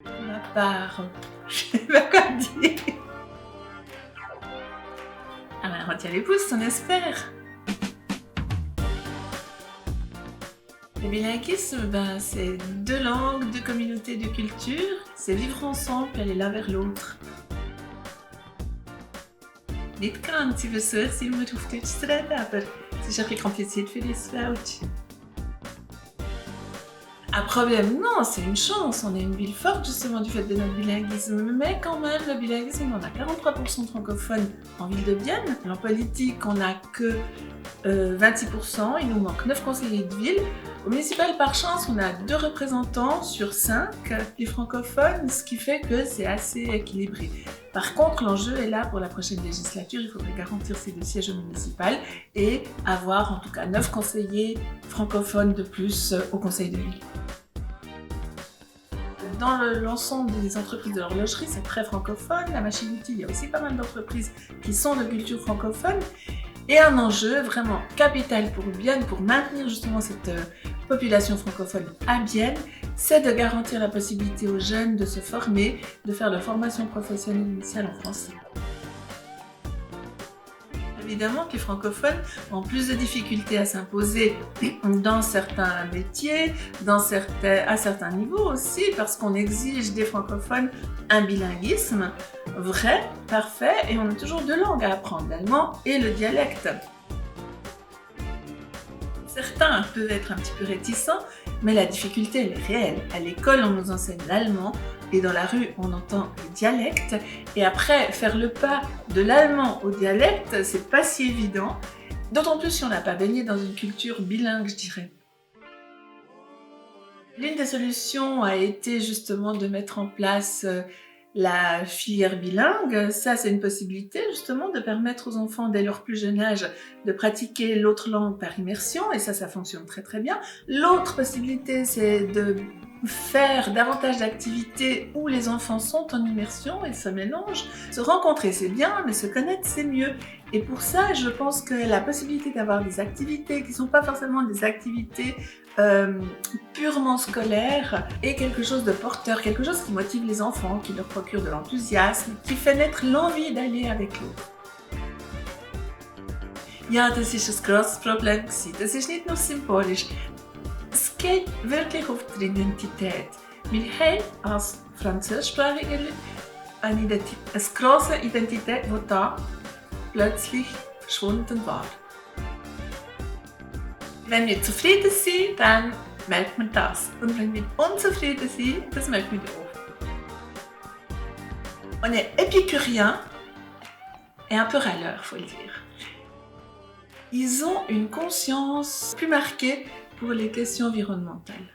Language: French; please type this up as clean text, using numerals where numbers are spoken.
Pour ma part, je sais pas quoi dire. Ah ben, on tient les pouces, on espère. Le bilinguisme, ben, c'est deux langues, deux communautés, deux cultures. C'est vivre ensemble et aller l'un vers l'autre. Nicht ganz, ich versuche es immer auf Deutsch zu reden, aber es ist ein bisschen kompliziert für das Welsch. Un problème, non, c'est une chance. On est une ville forte justement du fait de notre bilinguisme. Mais quand même, le bilinguisme, on a 43% de francophones en ville de Vienne. En politique, on n'a que 26%. Il nous manque 9 conseillers de ville. Au municipal, par chance, on a 2 représentants sur 5, les francophones, ce qui fait que c'est assez équilibré. Par contre, l'enjeu est là pour la prochaine législature. Il faudrait garantir ces 2 sièges au municipal et avoir en tout cas 9 conseillers francophones de plus au conseil de ville. Dans l'ensemble des entreprises de l'horlogerie, c'est très francophone. La machine-outil, il y a aussi pas mal d'entreprises qui sont de culture francophone. Et un enjeu vraiment capital pour Bienne, pour maintenir justement cette population francophone à Bienne, c'est de garantir la possibilité aux jeunes de se former, de faire de la formation professionnelle initiale en français. Évidemment que les francophones ont plus de difficultés à s'imposer dans certains métiers, à certains niveaux aussi, parce qu'on exige des francophones un bilinguisme vrai, parfait, et on a toujours 2 langues à apprendre, l'allemand et le dialecte. Certains peuvent être un petit peu réticents, mais la difficulté, elle est réelle. À l'école, on nous enseigne l'allemand, et dans la rue, on entend le dialecte. Et après, faire le pas de l'allemand au dialecte, c'est pas si évident. D'autant plus si on n'a pas baigné dans une culture bilingue, je dirais. L'une des solutions a été justement de mettre en place la filière bilingue. Ça, c'est une possibilité justement de permettre aux enfants dès leur plus jeune âge de pratiquer l'autre langue par immersion, et ça fonctionne très très bien. L'autre possibilité, c'est de faire davantage d'activités où les enfants sont en immersion et se mélangent. Se rencontrer, c'est bien, mais se connaître, c'est mieux. Et pour ça, je pense que la possibilité d'avoir des activités qui ne sont pas forcément des activités purement scolaires est quelque chose de porteur, quelque chose qui motive les enfants, qui leur procure de l'enthousiasme, qui fait naître l'envie d'aller avec l'autre. Ja, das ist ein grosses Problem gewesen. Das ist nicht nur symbolisch. Es geht wirklich auf die Identität. Wir haben als französischsprachige Leute eine grosse Identität, die da plötzlich verschwunden war. Wenn wir zufrieden sind, dann merkt man das. Und wenn wir unzufrieden sind, das merkt man auch. On est épicurien et un peu râleur, faut le dire. Ils ont une conscience plus marquée pour les questions environnementales.